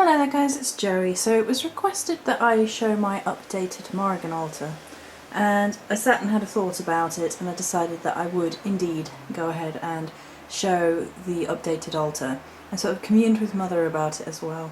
Hello there guys, it's Joey. So it was requested that I show my updated Morrigan Altar, and I sat and had a thought about it, and I decided that I would indeed go ahead and show the updated altar. I sort of communed with Mother about it as well,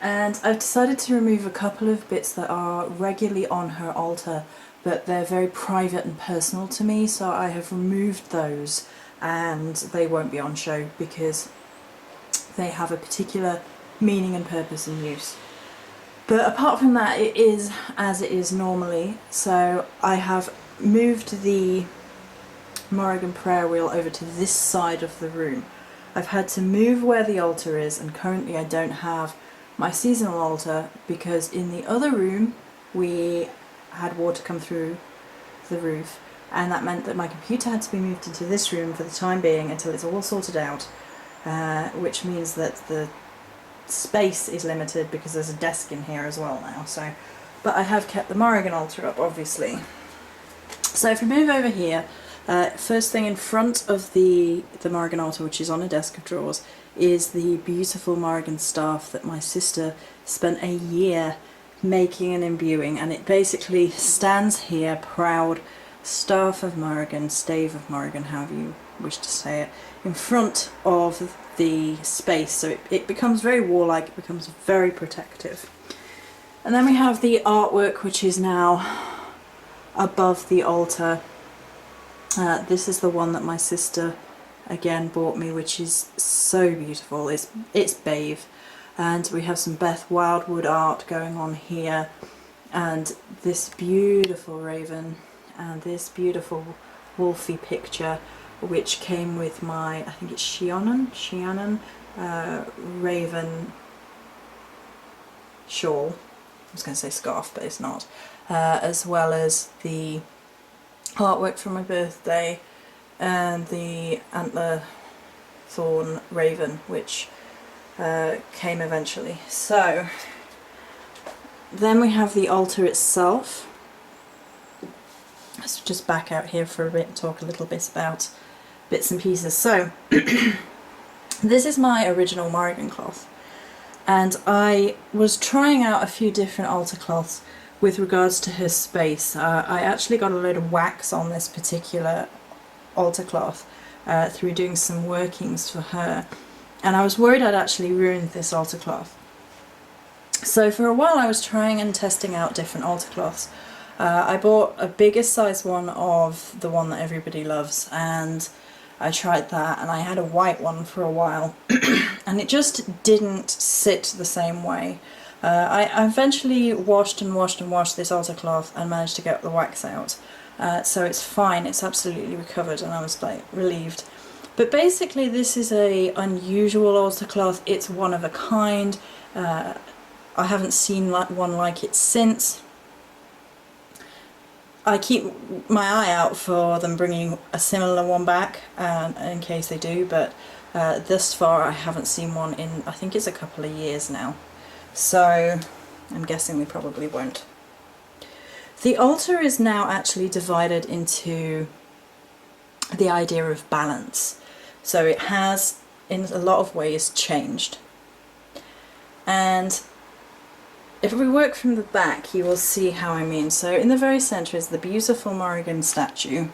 and I've decided to remove a couple of bits that are regularly on her altar, but they're very private and personal to me, so I have removed those and they won't be on show because they have a particular meaning and purpose and use. But apart from that, it is as it is normally. So I have moved the Morrigan prayer wheel over to this side of the room. I've had to move where the altar is, and currently I don't have my seasonal altar because in the other room we had water come through the roof, and that meant that my computer had to be moved into this room for the time being until it's all sorted out, which means that the space is limited because there's a desk in here as well now. So, but I have kept the Morrigan altar up, obviously. So if we move over here, first thing in front of the Morrigan altar, which is on a desk of drawers, is the beautiful Morrigan staff that my sister spent a year making and imbuing, and it basically stands here proud, staff of Morrigan, stave of Morrigan, however you wish to say it, in front of the space, so it becomes very warlike, it becomes very protective. And then we have the artwork, which is now above the altar. This is the one that my sister again bought me, which is so beautiful. It's Babe, and we have some Beth Wildwood art going on here, and this beautiful raven and this beautiful wolfy picture, which came with my, I think it's Shannon raven shawl. I was going to say scarf, but it's not. As well as the artwork for my birthday and the Antler thorn raven, which came eventually. So then we have the altar itself. Let's just back out here for a bit and talk a little bit about bits and pieces. So this is my original Morrigan cloth, and I was trying out a few different altar cloths with regards to her space. I actually got a load of wax on this particular altar cloth through doing some workings for her, and I was worried I'd actually ruined this altar cloth. So for a while I was trying and testing out different altar cloths. I bought a bigger size one of the one that everybody loves, and I tried that, and I had a white one for a while and it just didn't sit the same way. I eventually washed and washed and washed this altar cloth and managed to get the wax out, so it's fine, it's absolutely recovered, and I was like relieved. But basically this is a unusual altar cloth, it's one of a kind. I haven't seen one like it since. I keep my eye out for them bringing a similar one back in case they do, but thus far I haven't seen one in, I think it's a couple of years now, so I'm guessing we probably won't. The altar is now actually divided into the idea of balance, so it has in a lot of ways changed. And if we work from the back, you will see how I mean. So in the very centre is the beautiful Morrigan statue,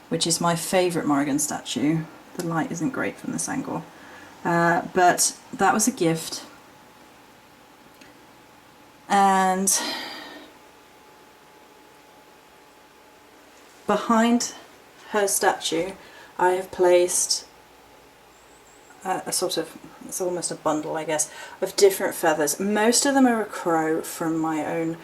which is my favourite Morrigan statue. The light isn't great from this angle, but that was a gift. And behind her statue I have placed a sort of, it's almost a bundle I guess, of different feathers. Most of them are a crow from my own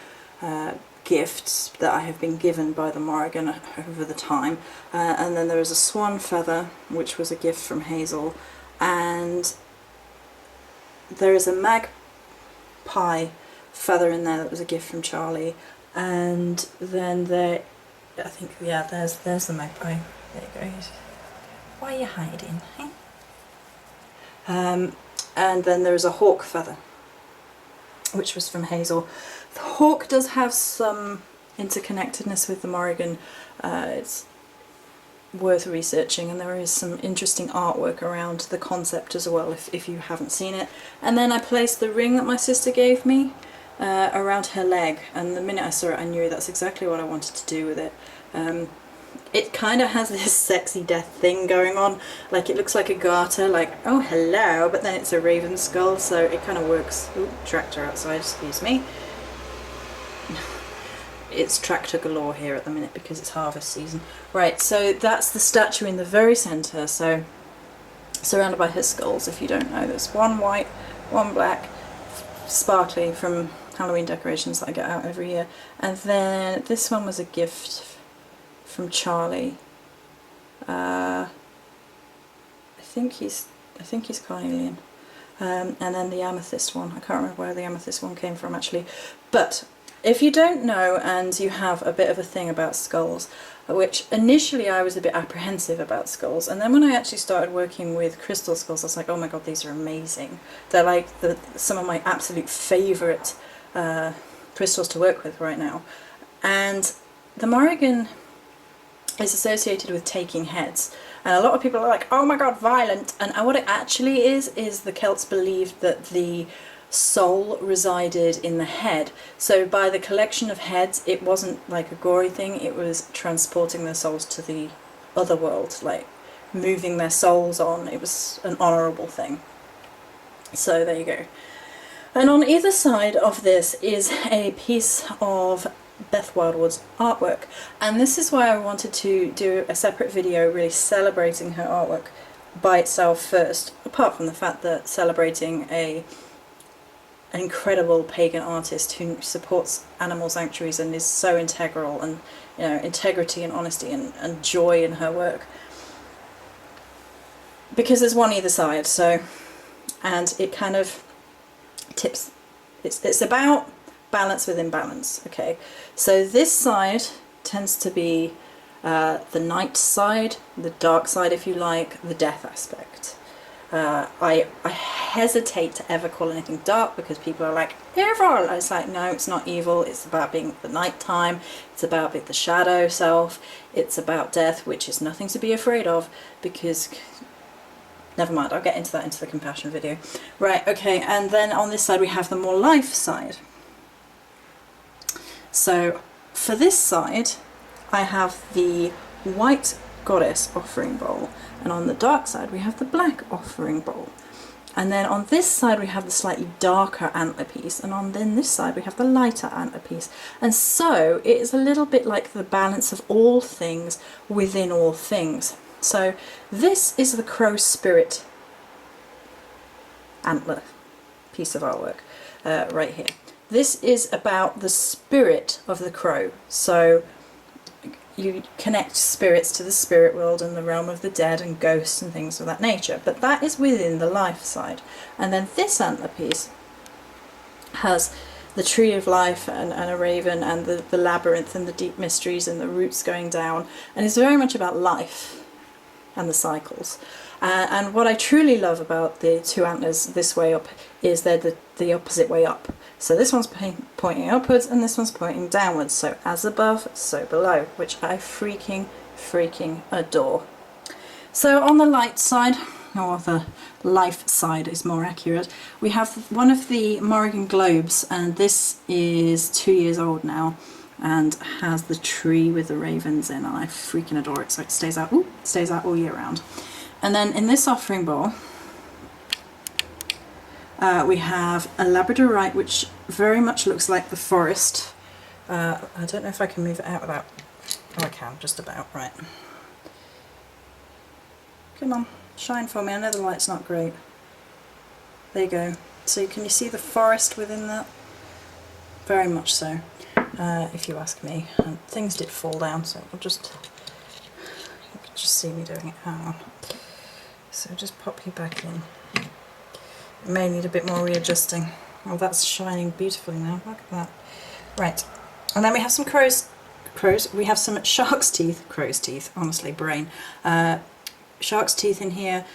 gifts that I have been given by the Morrigan over the time, and then there is a swan feather which was a gift from Hazel, and there is a magpie feather in there that was a gift from Charlie, and then there, I think, yeah, there's the magpie. There it goes. Why are you hiding? Hey? And then there is a hawk feather, which was from Hazel. The hawk does have some interconnectedness with the Morrigan. It's worth researching, and there is some interesting artwork around the concept as well if you haven't seen it. And then I placed the ring that my sister gave me around her leg, and the minute I saw it I knew that's exactly what I wanted to do with it. It kind of has this sexy death thing going on, like it looks like a garter, like oh hello, but then it's a raven skull, so it kind of works. Ooh, tractor outside, excuse me. It's tractor galore here at the minute because it's harvest season. Right, so that's the statue in the very centre, so surrounded by her skulls. If you don't know, there's one white, one black, sparkly from Halloween decorations that I get out every year, and then this one was a gift from Charlie. I think he's carnelian, and then the amethyst one. I can't remember where the amethyst one came from actually, but if you don't know and you have a bit of a thing about skulls, which initially I was a bit apprehensive about skulls, and then when I actually started working with crystal skulls I was like, oh my god, these are amazing. They're like some of my absolute favourite crystals to work with right now. And the Morrigan is associated with taking heads, and a lot of people are like, oh my god, violent. And what it actually is the Celts believed that the soul resided in the head, so by the collection of heads it wasn't like a gory thing, it was transporting their souls to the other world, like moving their souls on. It was an honourable thing. So there you go. And on either side of this is a piece of Beth Wildwoods artwork, and this is why I wanted to do a separate video really celebrating her artwork by itself first, apart from the fact that celebrating an incredible pagan artist who supports animal sanctuaries and is so integral, and you know, integrity and honesty and joy in her work, because there's one either side. So, and it kind of tips, it's about balance within balance. Okay, so this side tends to be the night side, the dark side if you like, the death aspect. I hesitate to ever call anything dark because people are like, evil! It's like, no, it's not evil, it's about being the night time, it's about being the shadow self, it's about death, which is nothing to be afraid of, because, never mind, I'll get into that into the compassion video. Right, okay, and then on this side we have the more life side. So for this side I have the white goddess offering bowl, and on the dark side we have the black offering bowl, and then on this side we have the slightly darker antler piece, and on then this side we have the lighter antler piece. And so it is a little bit like the balance of all things within all things. So this is the crow spirit antler piece of artwork right here. This is about the spirit of the crow, so you connect spirits to the spirit world and the realm of the dead and ghosts and things of that nature, but that is within the life side. And then this antler piece has the tree of life and a raven and the labyrinth and the deep mysteries and the roots going down, and it's very much about life and the cycles. And what I truly love about the two antlers this way up is they're the opposite way up. So this one's pointing upwards and this one's pointing downwards. So as above, so below, which I freaking adore. So on the light side, or the life side is more accurate, we have one of the Morrigan globes, and this is 2 years old now and has the tree with the ravens in, and I freaking adore it. So it stays out all year round. And then in this offering bowl we have a Labradorite, which very much looks like the forest. I don't know if I can move it out without... Oh, I can, just about, right. Come on, shine for me, I know the light's not great. There you go. So can you see the forest within that? Very much so, if you ask me. And things did fall down, so I'll just... You can just see me doing it. Hang on. So just pop you back in. It may need a bit more readjusting. Oh, that's shining beautifully now. Look at that. Right, and then we have some crows. We have some shark's teeth. Crow's teeth. Honestly, brain. Shark's teeth in here.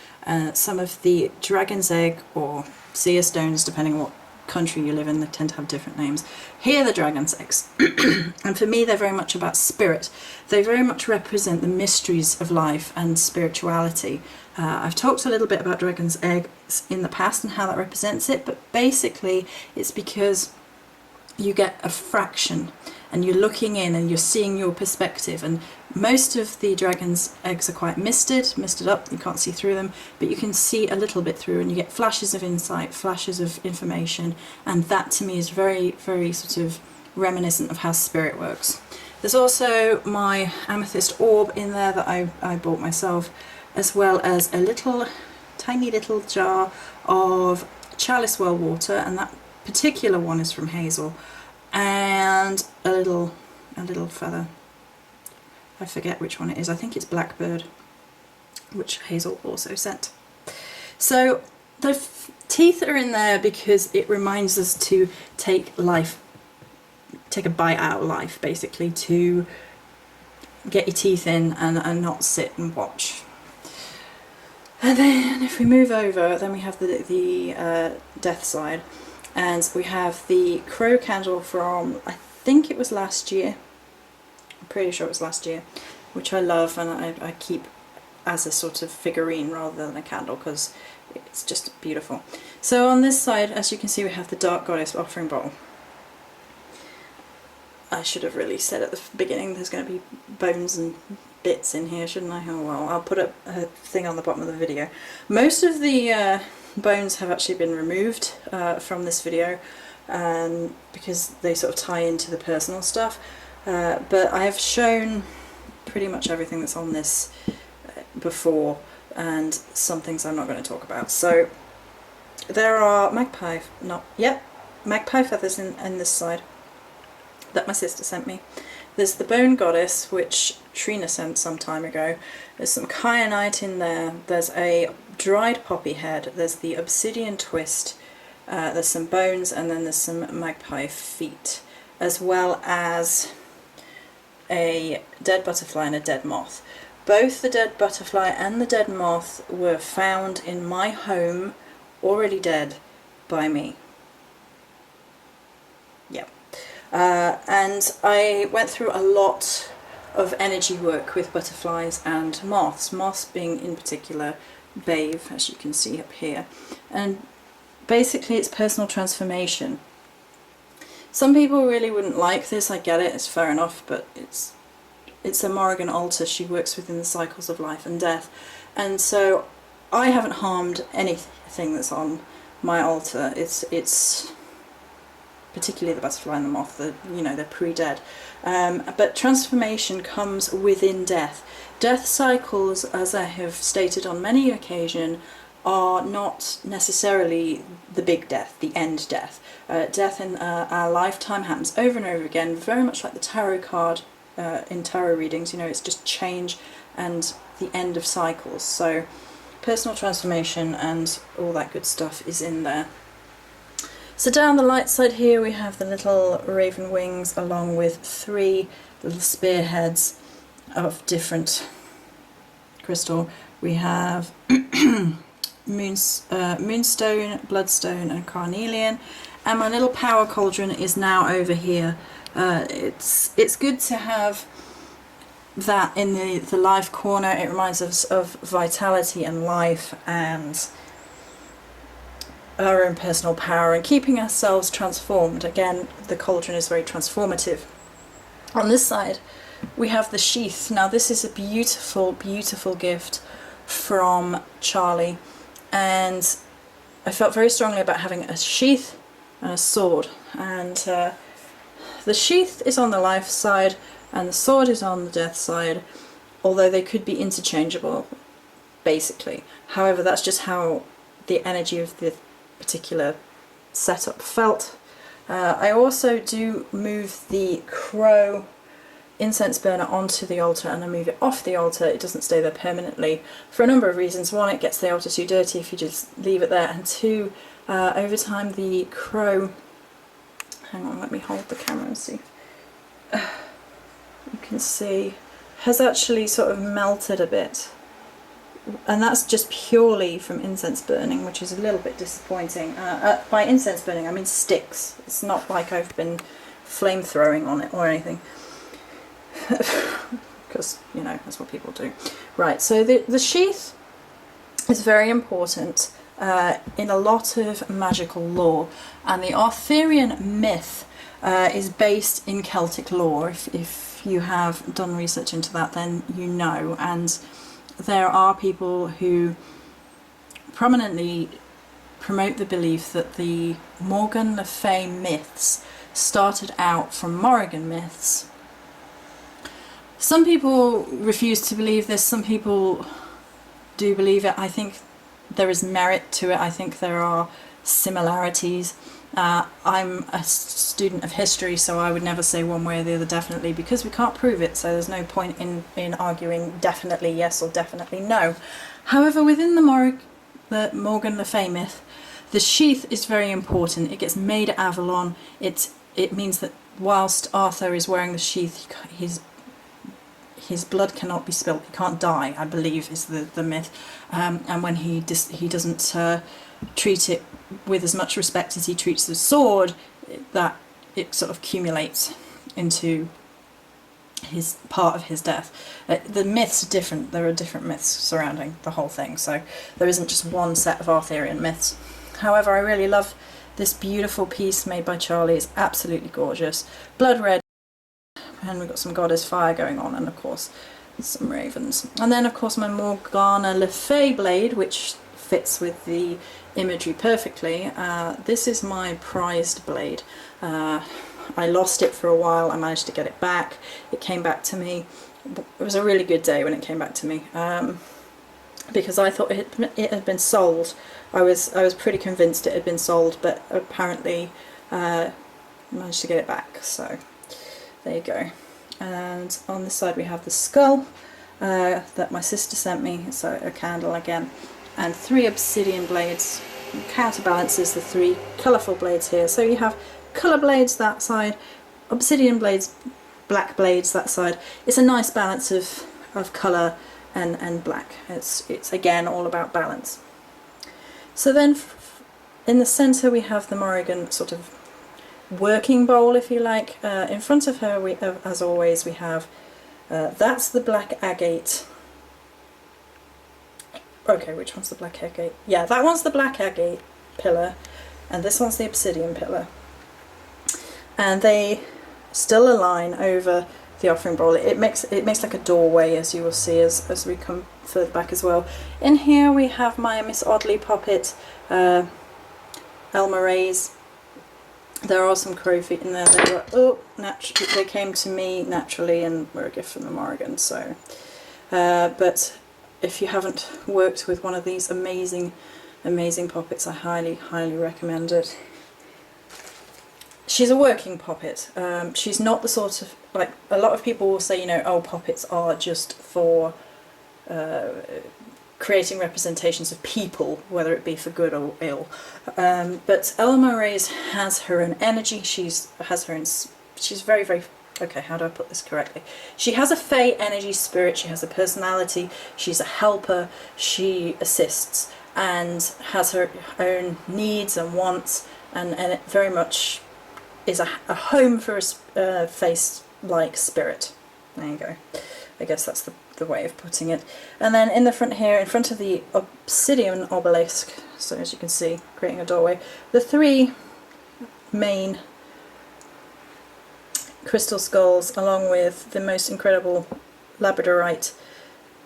Some of the dragon's egg or seer stones, depending on what country you live in, they tend to have different names. Here the dragon's eggs, and for me they're very much about spirit. They very much represent the mysteries of life and spirituality. I've talked a little bit about dragon's eggs in the past and how that represents it, but basically it's because you get a fraction and you're looking in and you're seeing your perspective, and most of the dragon's eggs are quite misted up, you can't see through them, but you can see a little bit through and you get flashes of insight, flashes of information, and that to me is very, very sort of reminiscent of how spirit works. There's also my amethyst orb in there that I bought myself, as well as a little tiny little jar of chalice well water, and that particular one is from Hazel, and a little feather. I forget which one it is. I think it's Blackbird, which Hazel also sent. So the teeth are in there because it reminds us to take a bite out of life, basically, to get your teeth in and not sit and watch. And then if we move over, then we have the death side, and we have the crow candle from, I think it was last year. I'm pretty sure it was last year, which I love, and I keep as a sort of figurine rather than a candle because it's just beautiful. So on this side, as you can see, we have the Dark Goddess offering bowl. I should have really said at the beginning there's going to be bones and bits in here, shouldn't I? Oh well, I'll put a thing on the bottom of the video. Most of the bones have actually been removed from this video because they sort of tie into the personal stuff, but I have shown pretty much everything that's on this before, and some things I'm not going to talk about. So there are magpie feathers in this side that my sister sent me. There's the Bone Goddess, which Trina sent some time ago. There's some kyanite in there. There's a dried poppy head. There's the obsidian twist. There's some bones, and then there's some magpie feet, as well as a dead butterfly and a dead moth. Both the dead butterfly and the dead moth were found in my home, already dead, by me. Yep. And I went through a lot of energy work with butterflies and moths, moths being in particular Babe, as you can see up here, and basically it's personal transformation. Some people really wouldn't like this, I get it, it's fair enough, but it's a Morrigan Altar. She works within the cycles of life and death, and so I haven't harmed anything that's on my altar. It's particularly the butterfly and the moth, they're pre-dead. But transformation comes within death. Death cycles, as I have stated on many occasions, are not necessarily the big death, the end death. Death in our lifetime happens over and over again, very much like the tarot card in tarot readings. It's just change and the end of cycles. So personal transformation and all that good stuff is in there. So down the light side here we have the little raven wings, along with 3 little spearheads of different crystal. We have moonstone, bloodstone and carnelian, and my little power cauldron is now over here. It's good to have that in the life corner. It reminds us of vitality and life and our own personal power and keeping ourselves transformed. Again, the cauldron is very transformative. On this side we have the sheath. Now this is a beautiful, beautiful gift from Charlie, and I felt very strongly about having a sheath and a sword, and the sheath is on the life side and the sword is on the death side, although they could be interchangeable basically. However, that's just how the energy of the particular setup felt. I also do move the crow incense burner onto the altar, and I move it off the altar. It doesn't stay there permanently for a number of reasons. One, it gets the altar too dirty if you just leave it there, and 2, over time the crow, hang on, let me hold the camera and see, you can see, has actually sort of melted a bit and that's just purely from incense burning, which is a little bit disappointing. By incense burning I mean sticks. It's not like I've been flame throwing on it or anything, because you know that's what people do. Right, so the sheath is very important in a lot of magical lore, and the Arthurian myth is based in Celtic lore. If you have done research into that, then you know. And there are people who prominently promote the belief that the Morgan Le Fay myths started out from Morrigan myths. Some people refuse to believe this, some people do believe it. I think there is merit to it. I think there are similarities. I'm a student of history, so I would never say one way or the other definitely, because we can't prove it, so there's no point in arguing definitely yes or definitely no. However, within the Morgan Le Fay myth, the sheath is very important. It gets made at Avalon. It means that whilst Arthur is wearing the sheath, his blood cannot be spilt. He can't die, I believe, is the myth. And when he doesn't treat it with as much respect as he treats the sword, that it sort of accumulates into his part of his death. The myths are different. There are different myths surrounding the whole thing, so there isn't just one set of Arthurian myths. However, I really love this beautiful piece made by Charlie. It's absolutely gorgeous. Blood red, and we've got some goddess fire going on, and of course some ravens. And then of course my Morgana Le Fay blade, which fits with the imagery perfectly. This is my prized blade. I lost it for a while. I managed to get it back. It came back to me. It was a really good day when it came back to me, because I thought it had been sold. I was pretty convinced it had been sold, but apparently managed to get it back. So there you go. And on this side we have the skull that my sister sent me. So a candle again, and 3 obsidian blades counterbalances the 3 colourful blades here. So you have colour blades that side, obsidian blades, black blades that side. It's a nice balance of colour and black. It's again all about balance. So then in the centre we have the Morrigan sort of working bowl, if you like. In front of her, we, as always, we have that's the black agate. Okay, which one's the black agate? Yeah, that one's the black agate pillar, and this one's the obsidian pillar. And they still align over the offering bowl. It makes like a doorway, as you will see as we come further back as well. In here we have my Miss Oddly poppet, Elma Ray's. There are some crow feet in there. They came to me naturally and were a gift from the Morrigan. So, but if you haven't worked with one of these amazing poppets, I highly recommend it. She's a working poppet. She's not the sort of, like, a lot of people will say, you know, oh, poppets are just for creating representations of people, whether it be for good or ill. But Elma Ray's has her own energy. She's very, okay, how do I put this correctly? She has a Fey energy spirit. She has a personality. She's a helper. She assists and has her own needs and wants, and it very much is a home for a face-like spirit. There you go. I guess that's the way of putting it. And then in the front here, in front of the obsidian obelisk, so as you can see, creating a doorway, the 3 main crystal skulls, along with the most incredible Labradorite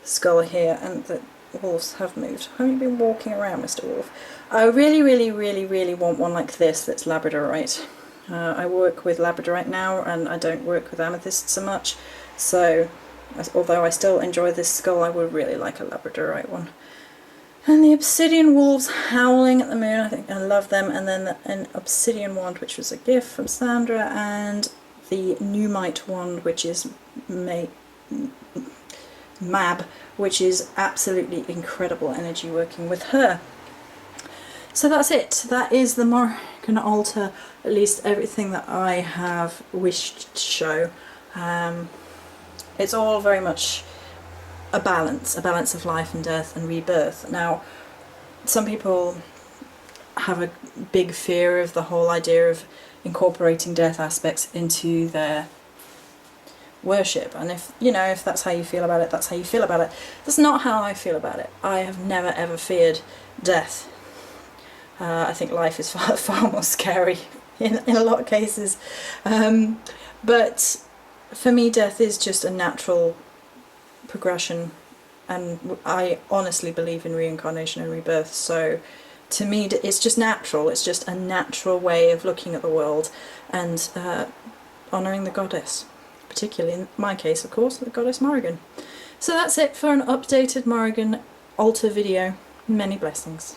skull here. And the wolves have moved. Have you been walking around, Mr. Wolf? I really want one like this that's Labradorite. I work with Labradorite now, and I don't work with amethyst so much, so although I still enjoy this skull, I would really like a Labradorite one. And the obsidian wolves howling at the moon, I think I love them. And then an obsidian wand, which was a gift from Sandra, and the Numite wand, which is Mab, which is absolutely incredible energy working with her. So that's it. That is the Morrigan Altar, at least everything that I have wished to show. It's all very much a balance of life and death and rebirth. Now, some people have a big fear of the whole idea of incorporating death aspects into their worship, and if that's how you feel about it, that's how you feel about it. That's not how I feel about it. I have never ever feared death. I think life is far more scary in a lot of cases, but for me death is just a natural progression, and I honestly believe in reincarnation and rebirth, so to me it's just natural. It's just a natural way of looking at the world and honouring the goddess, particularly in my case, of course, the goddess Morrigan. So that's it for an updated Morrigan Altar video. Many blessings.